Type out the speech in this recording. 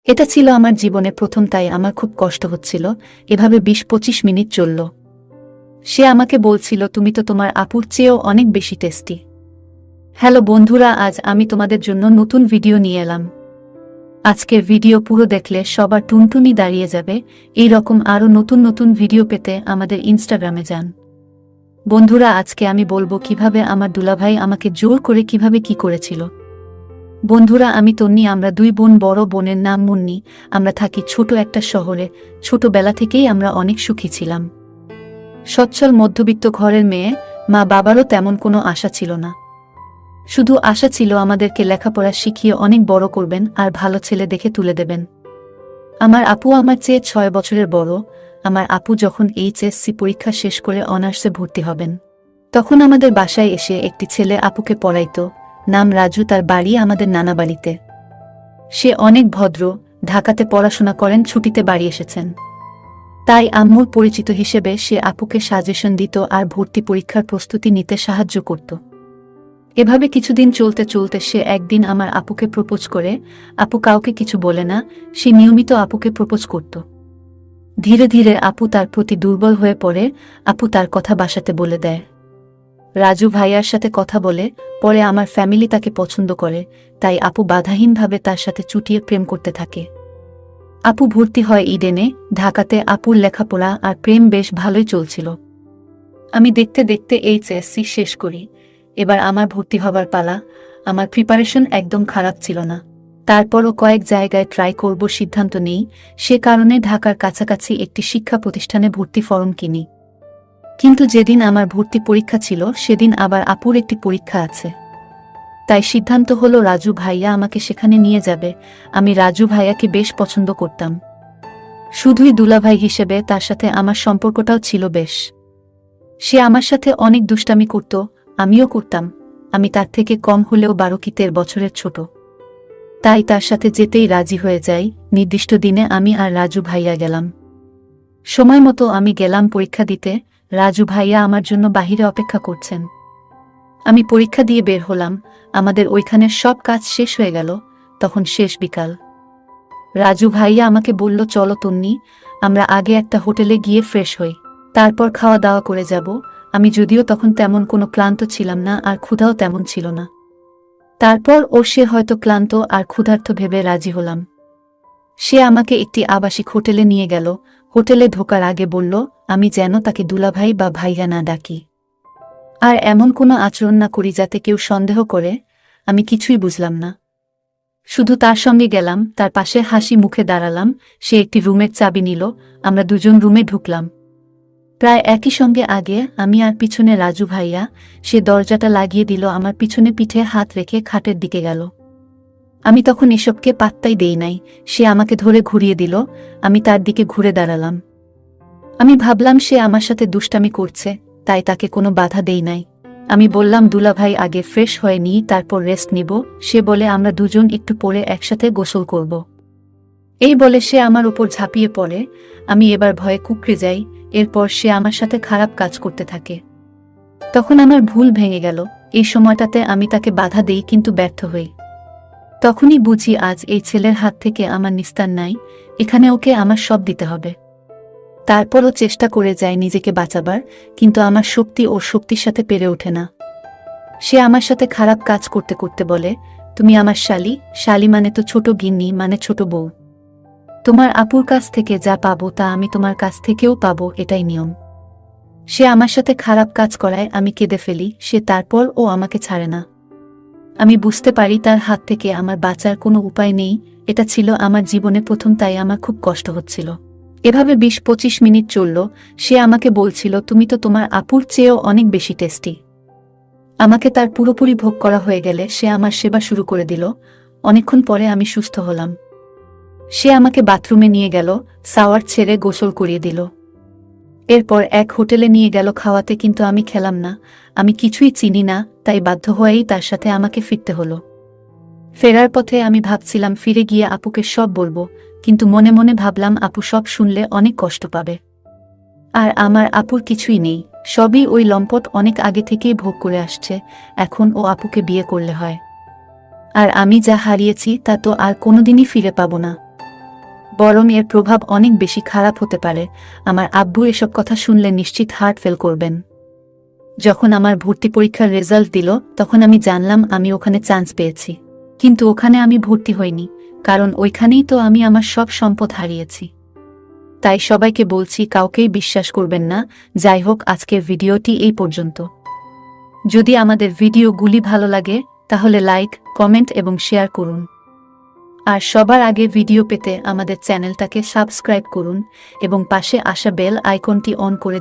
এটা ছিল আমার জীবনে প্রথম, তাই আমার খুব কষ্ট হচ্ছিল। এভাবে ২০-২৫ মিনিট চলল। সে আমাকে বলছিল, তুমি তো তোমার আপুর চেয়েও অনেক বেশি টেস্টি। হ্যালো বন্ধুরা, আজ আমি তোমাদের জন্য নতুন ভিডিও নিয়ে এলাম। আজকের ভিডিও পুরো দেখলে সবার টুনটুনি দাঁড়িয়ে যাবে। এই রকম আরও নতুন নতুন ভিডিও পেতে আমাদের ইনস্টাগ্রামে যান। বন্ধুরা, আজকে আমি বলবো কিভাবে আমার দুলাভাই আমাকে জোর করে কিভাবে কি করেছিল। বন্ধুরা, আমি তন্নি, আমরা দুই বোন। বড় বোনের নাম মুন্নি। আমরা থাকি ছোট একটা শহরে। ছোটবেলা থেকেই আমরা অনেক সুখী ছিলাম। সচ্ছল মধ্যবিত্ত ঘরের মেয়ে। মা বাবারও তেমন কোনো আশা ছিল না। শুধু আশা ছিল আমাদেরকে লেখাপড়া শিখিয়ে অনেক বড় করবেন আর ভালো ছেলে দেখে তুলে দেবেন। আমার আপু আমার চেয়ে ৬ বছরের বড়। আমার আপু যখন এইচএসসি পরীক্ষা শেষ করে অনার্সে ভর্তি হবেন, তখন আমাদের বাসায় এসে একটি ছেলে আপুকে পড়াইত। নাম রাজু, তার বাড়ি আমাদের নানা বাড়িতে। সে অনেক ভদ্র, ঢাকাতে পড়াশোনা করেন, ছুটিতে বাড়ি এসেছেন। তাই আম্মুর পরিচিত হিসেবে সে আপুকে সাজেশন দিত আর ভর্তি পরীক্ষার প্রস্তুতি নিতে সাহায্য করত। এভাবে কিছুদিন চলতে চলতে সে একদিন আমার আপুকে প্রপোজ করে। আপু কাউকে কিছু বলে না, সে নিয়মিত আপুকে প্রপোজ করত। ধীরে ধীরে আপু তার প্রতি দুর্বল হয়ে পড়ে। আপু তার কথা বাসাতে বলে দেয়। রাজু ভাইয়ার সাথে কথা বলে, পরে আমার ফ্যামিলি তাকে পছন্দ করে। তাই আপু বাধাহীনভাবে তার সাথে চুটিয়ে প্রেম করতে থাকে। আপু ভর্তি হয় ইডেনে, ঢাকাতে। আপুর লেখাপড়া আর প্রেম বেশ ভালোই চলছিল। আমি দেখতে দেখতে এইচএসসি শেষ করি। এবার আমার ভর্তি হবার পালা। আমার প্রিপারেশন একদম খারাপ ছিল না। তারপরও কয়েক জায়গায় ট্রাই করব সিদ্ধান্ত নেই। সে কারণে ঢাকার কাছাকাছি একটি শিক্ষা প্রতিষ্ঠানে ভর্তি ফরম কিনি। কিন্তু যেদিন আমার ভর্তি পরীক্ষা ছিল, সেদিন আবার আপুর একটি পরীক্ষা আছে। তাই সিদ্ধান্ত হলো রাজু ভাইয়া আমাকে সেখানে নিয়ে যাবে। আমি রাজু ভাইয়াকে বেশ পছন্দ করতাম। শুধুই দুলাভাই হিসেবে তার সাথে আমার সম্পর্কটাও ছিল বেশ। সে আমার সাথে অনেক দুষ্টামি করত, আমিও করতাম। আমি তার থেকে কম হলেও ১২ কি ১৩ বছরের ছোট। তাই তার সাথে যেতেই রাজি হয়ে যাই। নির্দিষ্ট দিনে আমি আর রাজু ভাইয়া গেলাম। সময় মতো আমি গেলাম পরীক্ষা দিতে। রাজু ভাইয়া আমার জন্য বাহিরে অপেক্ষা করছেন। আমি পরীক্ষা দিয়ে বের হলাম। আমাদের ওইখানের সব কাজ শেষ হয়ে গেল। তখন শেষ বিকাল। রাজু ভাইয়া আমাকে বলল, চলো তন্নি, আমরা আগে একটা হোটেলে গিয়ে ফ্রেশ হই, তারপর খাওয়া দাওয়া করে যাব। আমি যদিও তখন তেমন কোনো ক্লান্ত ছিলাম না আর ক্ষুধাও তেমন ছিল না। তারপর সে হয়তো ক্লান্ত আর ক্ষুধার্ত ভেবে রাজি হলাম। সে আমাকে একটি আবাসিক হোটেলে নিয়ে গেল। হোটেলে ঢোকার আগে বলল, আমি যেন তাকে দুলাভাই বা ভাইয়া না ডাকি, আর এমন কোনো আচরণ না করি যাতে কেউ সন্দেহ করে। আমি কিছুই বুঝলাম না, শুধু তার সঙ্গে গেলাম, তার পাশে হাসি মুখে দাঁড়ালাম। সে একটি রুমের চাবি নিল। আমরা দুজন রুমে ঢুকলাম। প্রায় একই সঙ্গে আগে আমি আর পিছনে রাজু ভাইয়া। সে দরজাটা লাগিয়ে দিল, আমার পিছনে পিঠে হাত রেখে খাটের দিকে গেল। আমি তখন এসবকে পাত্তাই দেই নাই। সে আমাকে ধরে ঘুরিয়ে দিল। আমি তার দিকে ঘুরে দাঁড়ালাম। আমি ভাবলাম সে আমার সাথে দুষ্টামি করছে, তাই তাকে কোনো বাধা দেই নাই। আমি বললাম, দুলাভাই আগে ফ্রেশ হয়ে নিই, তারপর রেস্ট নিব। সে বলে, আমরা দুজন একটু পরে একসাথে গোসল করব। এই বলে সে আমার উপর ঝাঁপিয়ে পড়ে। আমি এবার ভয়ে কুঁকড়ে যাই। এরপর সে আমার সাথে খারাপ কাজ করতে থাকে। তখন আমার ভুল ভেঙে গেল। এই সময়টাতে আমি তাকে বাধা দেই, কিন্তু ব্যর্থ হই। তখনই বুঝি আজ এই ছেলের হাত থেকে আমার নিস্তার নাই। এখানে ওকে আমার সব দিতে হবে। তারপরও চেষ্টা করে যায় নিজেকে বাঁচাবার, কিন্তু আমার শক্তি ওর শক্তির সাথে পেরে ওঠে না। সে আমার সাথে খারাপ কাজ করতে করতে বলে, তুমি আমার শালি। শালি মানে তো ছোট গিন্নি, মানে ছোট বউ। তোমার আপুর কাছ থেকে যা পাবো তা আমি তোমার কাছ থেকেও পাবো, এটাই নিয়ম। সে আমার সাথে খারাপ কাজ করায় আমি কেঁদে ফেলি। তারপর আমাকে ছাড়ে না। আমি বুঝতে পারি তার হাত থেকে আমার বাঁচার কোনো উপায় নেই। এটা ছিল আমার জীবনে প্রথম, তাই আমার খুব কষ্ট হচ্ছিল। এভাবে ২০-২৫ মিনিট চলল। সে আমাকে বলছিল, তুমি তো তোমার আপুর চেয়েও অনেক বেশি টেস্টি। আমাকে তার পুরোপুরি ভোগ করা হয়ে গেলে সে আমার সেবা শুরু করে দিল। অনেকক্ষণ পরে আমি সুস্থ হলাম। সে আমাকে বাথরুমে নিয়ে গেল, শাওয়ার ছেড়ে গোসল করিয়ে দিল। এরপর এক হোটেলে নিয়ে গেল খাওয়াতে, কিন্তু আমি খেলাম না। আমি কিছুই চিনি না, তাই বাধ্য হয়েই তার সাথে আমাকে ফিরতে হলো। ফেরার পথে আমি ভাবছিলাম ফিরে গিয়ে আপুকে সব বলবো, কিন্তু মনে মনে ভাবলাম আপু সব শুনলে অনেক কষ্ট পাবে। আর আমার আপুর কিছুই নেই, সবই ওই লম্পট অনেক আগে থেকেই ভোগ করে আসছে। এখন আপুকে বিয়ে করলে হয়। আর আমি যা হারিয়েছি তা তো আর কোনোদিনই ফিরে পাবো না। বরং এর প্রভাব অনেক বেশি খারাপ হতে পারে। আমার আব্বু এসব কথা শুনলে নিশ্চিত হার্ট ফেল করবেন। যখন আমার ভর্তি পরীক্ষার রেজাল্ট দিল, তখন আমি জানলাম আমি ওখানে চান্স পেয়েছি। কিন্তু ওখানে আমি ভর্তি হইনি, কারণ ওইখানেই তো আমি আমার সব সম্পদ হারিয়েছি। তাই সবাইকে বলছি, কাউকেই বিশ্বাস করবেন না। যাই হোক, আজকের ভিডিওটি এই পর্যন্ত। যদি আমাদের ভিডিওগুলি ভালো লাগে তাহলে লাইক, কমেন্ট এবং শেয়ার করুন। আর সবার আগে ভিডিও পেতে আমাদের চ্যানেলটাকে সাবস্ক্রাইব করুন এবং পাশে আসা বেল আইকনটি অন করে